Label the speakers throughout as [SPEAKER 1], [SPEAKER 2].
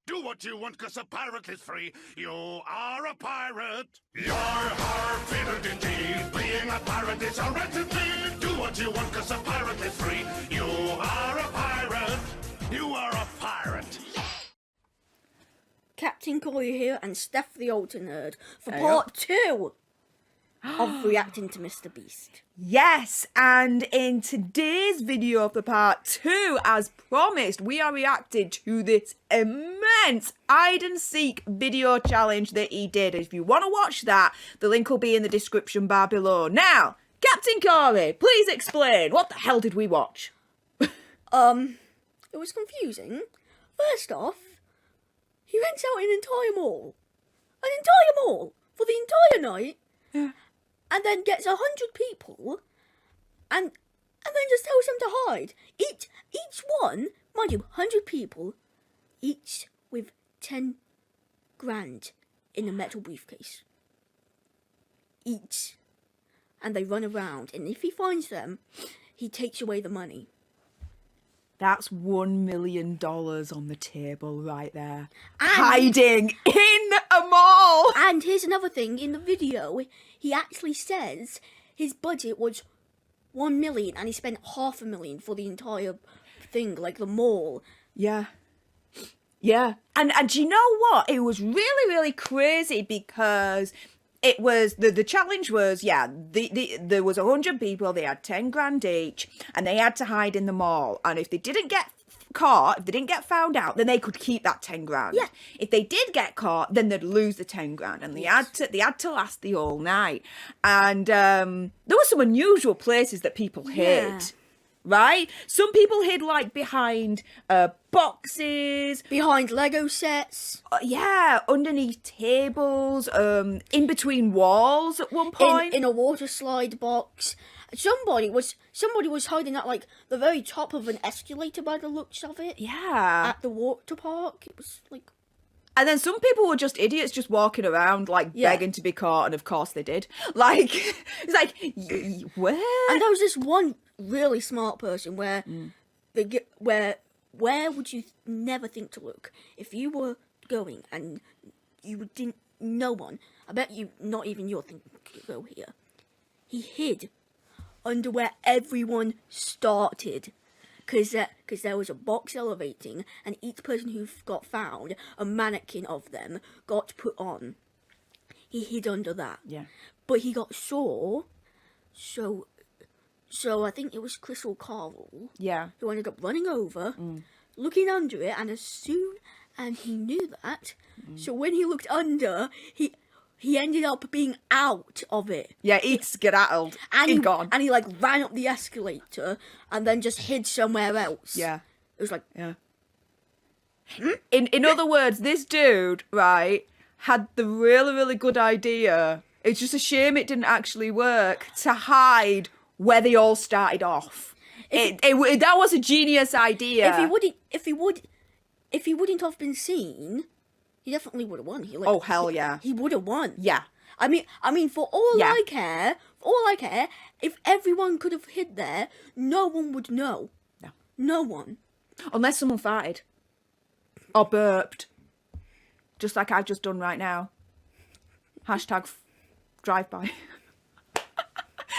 [SPEAKER 1] Do what you want, 'cause a pirate is free. You are a pirate. You're hard fitted indeed. Being a pirate is a right to be. Do what you want, 'cause a pirate is free. You are a pirate. You are a pirate.
[SPEAKER 2] Captain Kori here and Stef the Alter Nerd for part 2 of reacting to Mr. Beast.
[SPEAKER 3] Yes, and in today's video for part 2, as promised, we are reacting to this immense hide-and-seek video challenge that he did. If you want to watch that, the link will be in the description bar below. Now, Captain Kori, please explain, what the hell did we watch?
[SPEAKER 2] It was confusing. First off, he rents out an entire mall. An entire mall for the entire night.
[SPEAKER 3] Yeah.
[SPEAKER 2] And then gets 100 people and then just tells them to hide. Each one, mind you, 100 people, each with 10 grand in a metal briefcase. Each. And they run around, and if he finds them, he takes away the money.
[SPEAKER 3] That's $1 million on the table right there.
[SPEAKER 2] And
[SPEAKER 3] hiding in a mall!
[SPEAKER 2] And here's another thing, in the video, he actually says his budget was 1 million and he spent $500,000 for the entire thing, like the mall.
[SPEAKER 3] Yeah. Yeah. And you know what? It was really, really crazy because it was, the challenge was, yeah, there was 100 people, they had 10 grand each, and they had to hide in the mall. And if they didn't get caught, if they didn't get found out, then they could keep that 10 grand.
[SPEAKER 2] Yeah.
[SPEAKER 3] If they did get caught, then they'd lose the 10 grand. And they had to last the whole night. And there were some unusual places that people hid.
[SPEAKER 2] Yeah.
[SPEAKER 3] Right? Some people hid like behind boxes.
[SPEAKER 2] Behind Lego sets.
[SPEAKER 3] Yeah, underneath tables, in between walls at one point.
[SPEAKER 2] In a water slide box. Somebody was hiding at like the very top of an escalator by the looks of it.
[SPEAKER 3] Yeah.
[SPEAKER 2] At the water park. It was like...
[SPEAKER 3] And then some people were just idiots just walking around like begging to be caught, and of course they did. Like, it's like, where?
[SPEAKER 2] And there was this one really smart person where where would you never think to look if you were going and you didn't, no one, I bet you not even you're thinking to go here. He hid under where everyone started, because there was a box elevating, and each person who got found, a mannequin of them got put on. He hid under that.
[SPEAKER 3] Yeah.
[SPEAKER 2] But he got saw, so I think it was Crystal Carl.
[SPEAKER 3] Yeah.
[SPEAKER 2] Who ended up running over, looking under it, and and he knew that. So when he looked under, he ended up being out of it.
[SPEAKER 3] Yeah, he'd skedaddled.
[SPEAKER 2] And
[SPEAKER 3] He'd gone.
[SPEAKER 2] And he like ran up the escalator and then just hid somewhere else.
[SPEAKER 3] Yeah.
[SPEAKER 2] It was like,
[SPEAKER 3] yeah. In other words, this dude, right, had the really, really good idea. It's just a shame it didn't actually work to hide where they all started off. That was a genius idea.
[SPEAKER 2] If he wouldn't have been seen, he definitely would have won.
[SPEAKER 3] Oh hell yeah.
[SPEAKER 2] He would have won.
[SPEAKER 3] Yeah.
[SPEAKER 2] I mean, for all I care, if everyone could have hid there, no one would know.
[SPEAKER 3] No.
[SPEAKER 2] No one.
[SPEAKER 3] Unless someone farted. Or burped. Just like I've just done right now. Hashtag drive-by.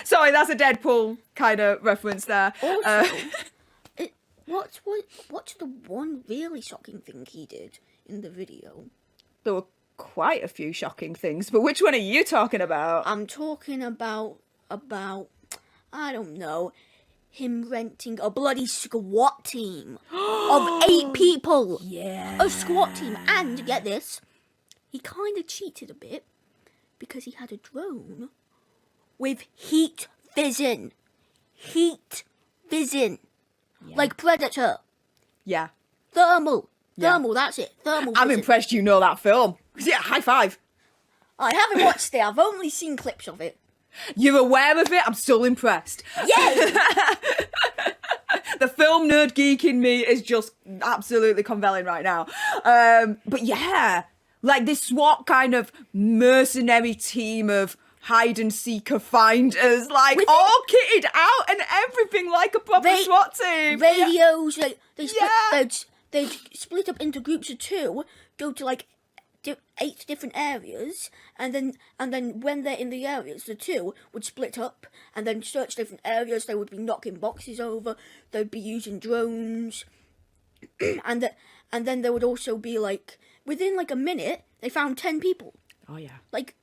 [SPEAKER 3] Sorry, that's a Deadpool kind of reference there.
[SPEAKER 2] Also, what's the one really shocking thing he did in the video?
[SPEAKER 3] There were quite a few shocking things, but which one are you talking about?
[SPEAKER 2] I'm talking about I don't know, him renting a bloody SWAT team of 8 people.
[SPEAKER 3] Yeah.
[SPEAKER 2] A SWAT team, and get this, he kind of cheated a bit because he had a drone with heat vision. Heat vision. Yeah. Like Predator.
[SPEAKER 3] Yeah.
[SPEAKER 2] Thermal, that's it. Thermal
[SPEAKER 3] I'm
[SPEAKER 2] vision.
[SPEAKER 3] impressed you know that film. Yeah, high five.
[SPEAKER 2] I haven't watched it, I've only seen clips of it.
[SPEAKER 3] You're aware of it? I'm still impressed.
[SPEAKER 2] Yay!
[SPEAKER 3] The film nerd geek in me is just absolutely compelling right now. But yeah, like this SWAT kind of mercenary team of hide-and-seeker finders, like all kitted out and everything like a proper SWAT team.
[SPEAKER 2] Radios, like they'd split up into groups of 2, go to like 8 different areas, and then when they're in the areas, the 2 would split up and then search different areas. They would be knocking boxes over. They'd be using drones, and then there would also be like within like a minute they found 10 people.
[SPEAKER 3] Oh yeah.
[SPEAKER 2] Like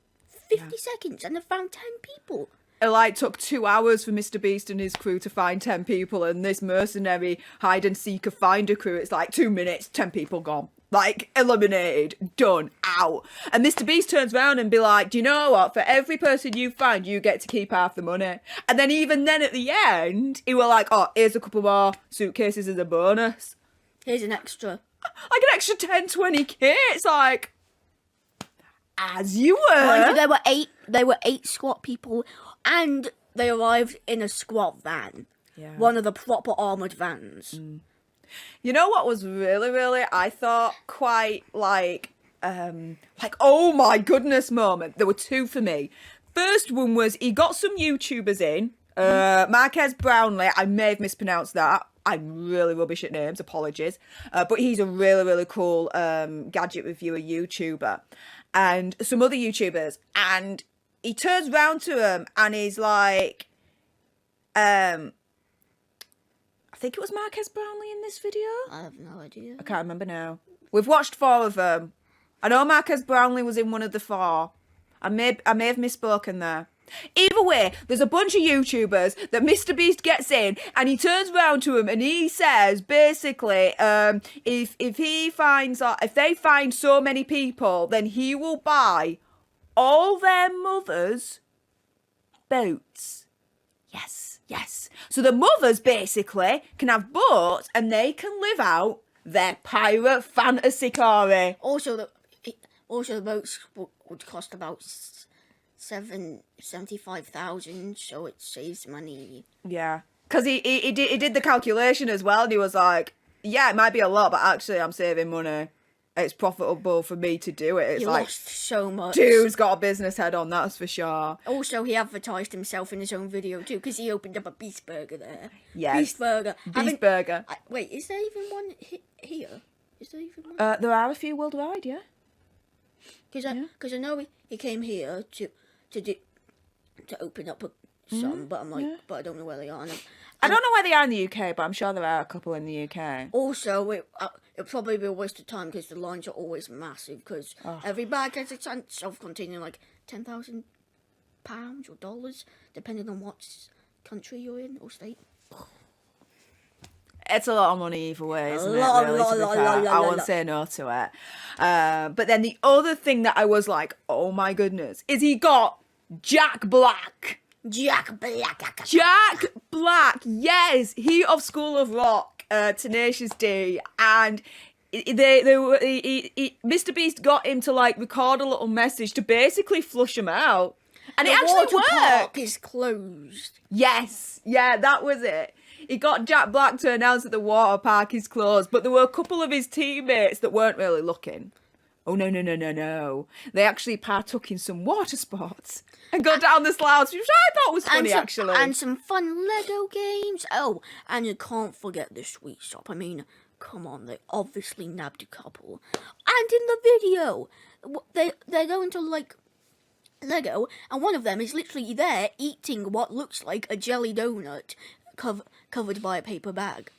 [SPEAKER 2] 50 seconds, and they found 10 people.
[SPEAKER 3] It like took 2 hours for Mr Beast and his crew to find 10 people, and this mercenary hide and seeker finder crew, it's like 2 minutes, 10 people gone. Like, eliminated, done, out. And Mr Beast turns around and be like, do you know what? For every person you find, you get to keep half the money. And then even then at the end, he were like, oh, here's a couple more suitcases as a bonus.
[SPEAKER 2] Here's an extra.
[SPEAKER 3] Like an extra 10, 20k. It's like, as you were.
[SPEAKER 2] Mind you, there were 8 squat people, and they arrived in a squat van.
[SPEAKER 3] Yeah.
[SPEAKER 2] One of the proper armoured vans.
[SPEAKER 3] You know what was really, I thought quite like, oh my goodness moment. There were 2 for me. First one was he got some YouTubers in. Marquez Brownlee, I may have mispronounced that. I'm really rubbish at names, apologies. But he's a really cool gadget reviewer YouTuber. And some other YouTubers. And he turns round to him and he's like, I think it was Marquez Brownlee in this video.
[SPEAKER 2] I have no idea.
[SPEAKER 3] I can't remember now. We've watched 4 of them. I know Marquez Brownlee was in one of the 4. I may have misspoken there. Either way, there's a bunch of YouTubers that Mr Beast gets in, and he turns around to him and he says basically, if they find so many people, then he will buy all their mothers boats. Yes. So the mothers basically can have boats and they can live out their pirate fantasy, Kori.
[SPEAKER 2] Also, the boats would cost about 75,000, so it saves money.
[SPEAKER 3] Yeah, because he did the calculation as well, and he was like, yeah, it might be a lot, but actually I'm saving money. It's profitable for me to do it. It's
[SPEAKER 2] he
[SPEAKER 3] like,
[SPEAKER 2] lost so much.
[SPEAKER 3] Dude's got a business head on, that's for sure.
[SPEAKER 2] Also, he advertised himself in his own video too, because he opened up a Beast Burger there.
[SPEAKER 3] Yes.
[SPEAKER 2] Beast Burger.
[SPEAKER 3] Beast Burger.
[SPEAKER 2] Wait, is there even one here? Is there even one?
[SPEAKER 3] There are a few worldwide, yeah.
[SPEAKER 2] Because I know he came here to open up some, but I'm like, but I don't know where they are.
[SPEAKER 3] I don't know where they are in the UK, but I'm sure there are a couple in the UK.
[SPEAKER 2] Also, it'll probably be a waste of time because the lines are always massive. Because every bag has a chance of containing like £10,000 or dollars, depending on what country you're in or state.
[SPEAKER 3] It's a lot of money either way, isn't it? I won't say no to it. But then the other thing that I was like, oh my goodness, is he got Jack Black. Jack Black, yes, he of School of Rock, Tenacious D, and Mr Beast got him to like record a little message to basically flush him out, and it actually worked.
[SPEAKER 2] The park is closed.
[SPEAKER 3] Yes, yeah, that was it. He got Jack Black to announce that the water park is closed, but there were a couple of his teammates that weren't really looking. Oh, no. They actually partook in some water sports and got down the slides, which I thought was funny, actually.
[SPEAKER 2] And some fun Lego games. Oh, and you can't forget the sweet shop. I mean, come on, they obviously nabbed a couple. And in the video, they're going to, like, Lego, and one of them is literally there eating what looks like a jelly donut covered by a paper bag.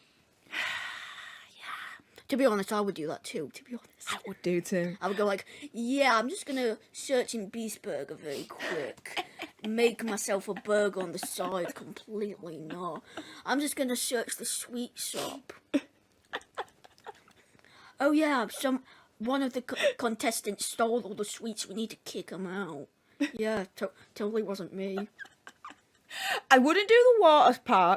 [SPEAKER 2] To be honest, I would do that too, to be honest.
[SPEAKER 3] I would do too.
[SPEAKER 2] I would go like, yeah, I'm just going to search in Beast Burger very quick. Make myself a burger on the side completely. No. I'm just going to search the sweet shop. Oh yeah, one of the contestants stole all the sweets. We need to kick him out. Yeah, totally wasn't me.
[SPEAKER 3] I wouldn't do the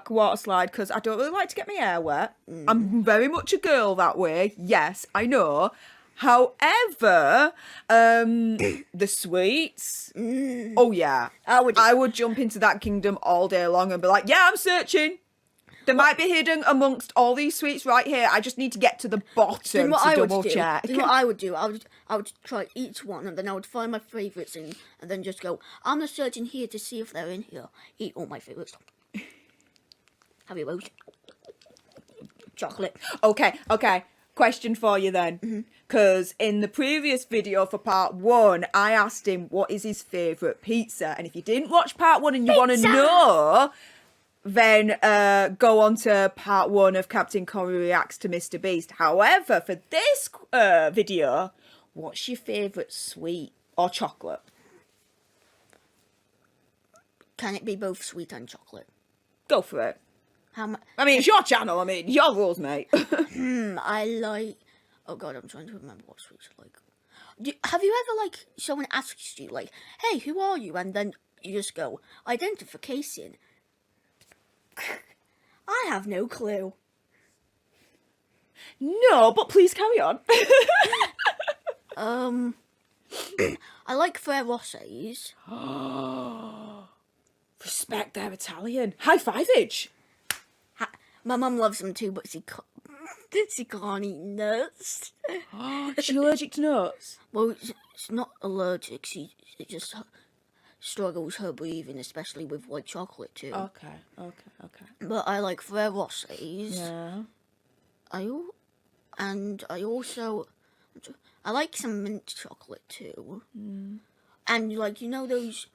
[SPEAKER 3] water slide because I don't really like to get my hair wet. I'm very much a girl that way. Yes, I know. However, the sweets. Oh yeah, I would jump into that kingdom all day long and be like, yeah, I'm searching. There might be hidden amongst all these sweets right here. I just need to get to the bottom to double check.
[SPEAKER 2] What I would do, I would try each one, and then I would find my favourites and then just go, I'm going to search in here to see if they're in here. Eat all my favourites. Have you those? Chocolate.
[SPEAKER 3] Okay. question for you then. Because in the previous video for part 1, I asked him what is his favourite pizza. And if you didn't watch part 1 and you want to know, then go on to part 1 of Captain Kori Reacts to Mr Beast. However, for this video, what's your favourite sweet or chocolate?
[SPEAKER 2] Can it be both sweet and chocolate?
[SPEAKER 3] Go for it.
[SPEAKER 2] How much?
[SPEAKER 3] I mean, it's your channel. I mean, your rules, mate.
[SPEAKER 2] I like... Oh, God, I'm trying to remember what sweets I like. Have you ever, like, someone asks you, like, hey, who are you? And then you just go, identification. I have no clue.
[SPEAKER 3] No, but please carry on.
[SPEAKER 2] I like Ferrosses.
[SPEAKER 3] Respect their Italian. High five-age.
[SPEAKER 2] My mum loves them too, but she can't eat nuts.
[SPEAKER 3] Is she allergic to nuts?
[SPEAKER 2] Well, it's not allergic. It just struggles her breathing, especially with white chocolate too.
[SPEAKER 3] Okay.
[SPEAKER 2] But I like Ferrosses.
[SPEAKER 3] Yeah.
[SPEAKER 2] I like some mint chocolate too. And like you know those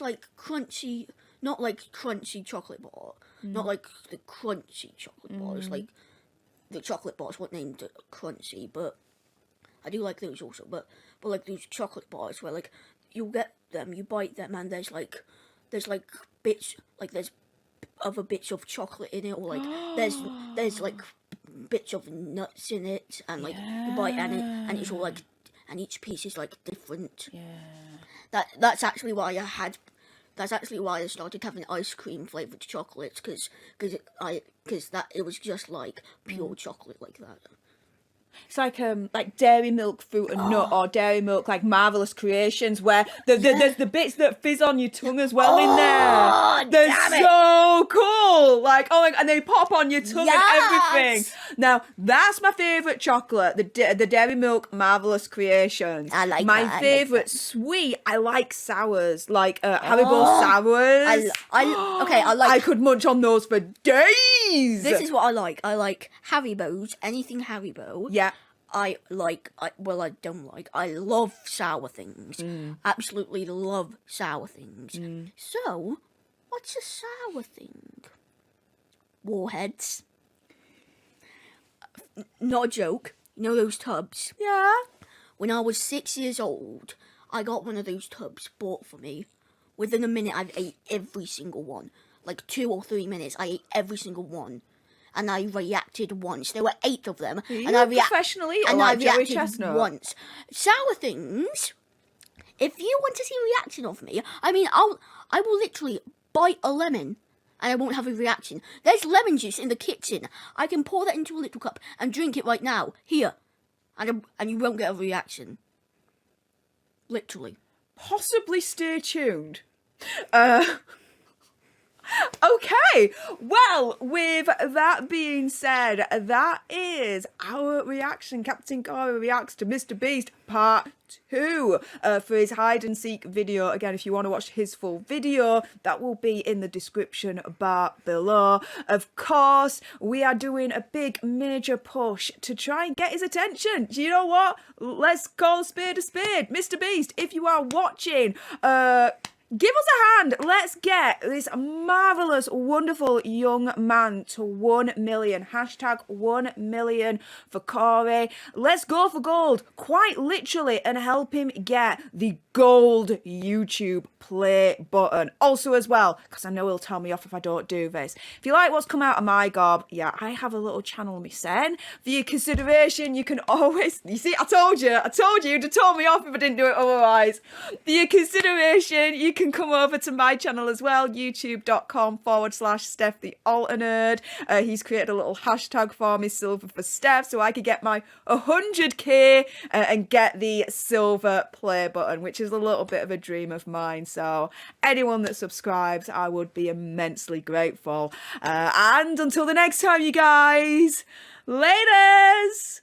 [SPEAKER 2] like crunchy, not like crunchy chocolate bar, not like the crunchy chocolate bars, like the chocolate bars weren't named crunchy, but I do like those also. But like those chocolate bars where like you get them, you bite them, and there's like bits, like there's other bits of chocolate in it, or like there's like bits of nuts in it, and like you bite and it's all like, and each piece is like different. That's actually why I started having ice cream flavoured chocolates, because it was just like pure chocolate like that.
[SPEAKER 3] It's like Dairy Milk Fruit and Nut, or Dairy Milk like Marvelous Creations, where there's the bits that fizz on your tongue as well in there. They're so cool. Like, oh my God, and they pop on your tongue and everything. Now, that's my favourite chocolate, the Dairy Milk Marvelous Creations.
[SPEAKER 2] I like
[SPEAKER 3] my
[SPEAKER 2] that.
[SPEAKER 3] favourite sweet, I like sours, like Haribo sours. I could munch on those for days.
[SPEAKER 2] This is what I like. I like Haribo's, anything Haribo.
[SPEAKER 3] Yeah.
[SPEAKER 2] I don't like. I love sour things. Absolutely love sour things. So, what's a sour thing? Warheads. Not a joke. You know those tubs?
[SPEAKER 3] Yeah.
[SPEAKER 2] When I was 6 years old, I got one of those tubs bought for me. Within a minute, I've ate every single one. Like 2 or 3 minutes, I ate every single one. And I reacted once. There were 8 of them.
[SPEAKER 3] And I reacted
[SPEAKER 2] once. Sour things. If you want to see a reaction of me, I will literally bite a lemon, and I won't have a reaction. There's lemon juice in the kitchen. I can pour that into a little cup and drink it right now. Here, and you won't get a reaction. Literally.
[SPEAKER 3] Possibly stay tuned. Okay, well, with that being said, that is our reaction. Captain Kori Reacts to Mr Beast Part 2 for his hide and seek video. Again, if you want to watch his full video, that will be in the description bar below. Of course, we are doing a big major push to try and get his attention. Do you know what? Let's call a spade a spade. Mr Beast, if you are watching, give us a hand. Let's get this marvellous, wonderful young man to 1 million. Hashtag 1 million for Kori. Let's go for gold, quite literally, and help him get the gold YouTube play button. Also as well, because I know he'll tell me off if I don't do this. If you like what's come out of my gob, yeah, I have a little channel myself. For your consideration, you can always, you see, I told you, you'd have told me off if I didn't do it otherwise. For your consideration, you can come over to my channel as well, youtube.com/Stef the Alternerd. He's created a little hashtag for me, silver for Stef, so I could get my 100k and get the silver play button, which is a little bit of a dream of mine. So anyone that subscribes, I would be immensely grateful. And until the next time, you guys, laters!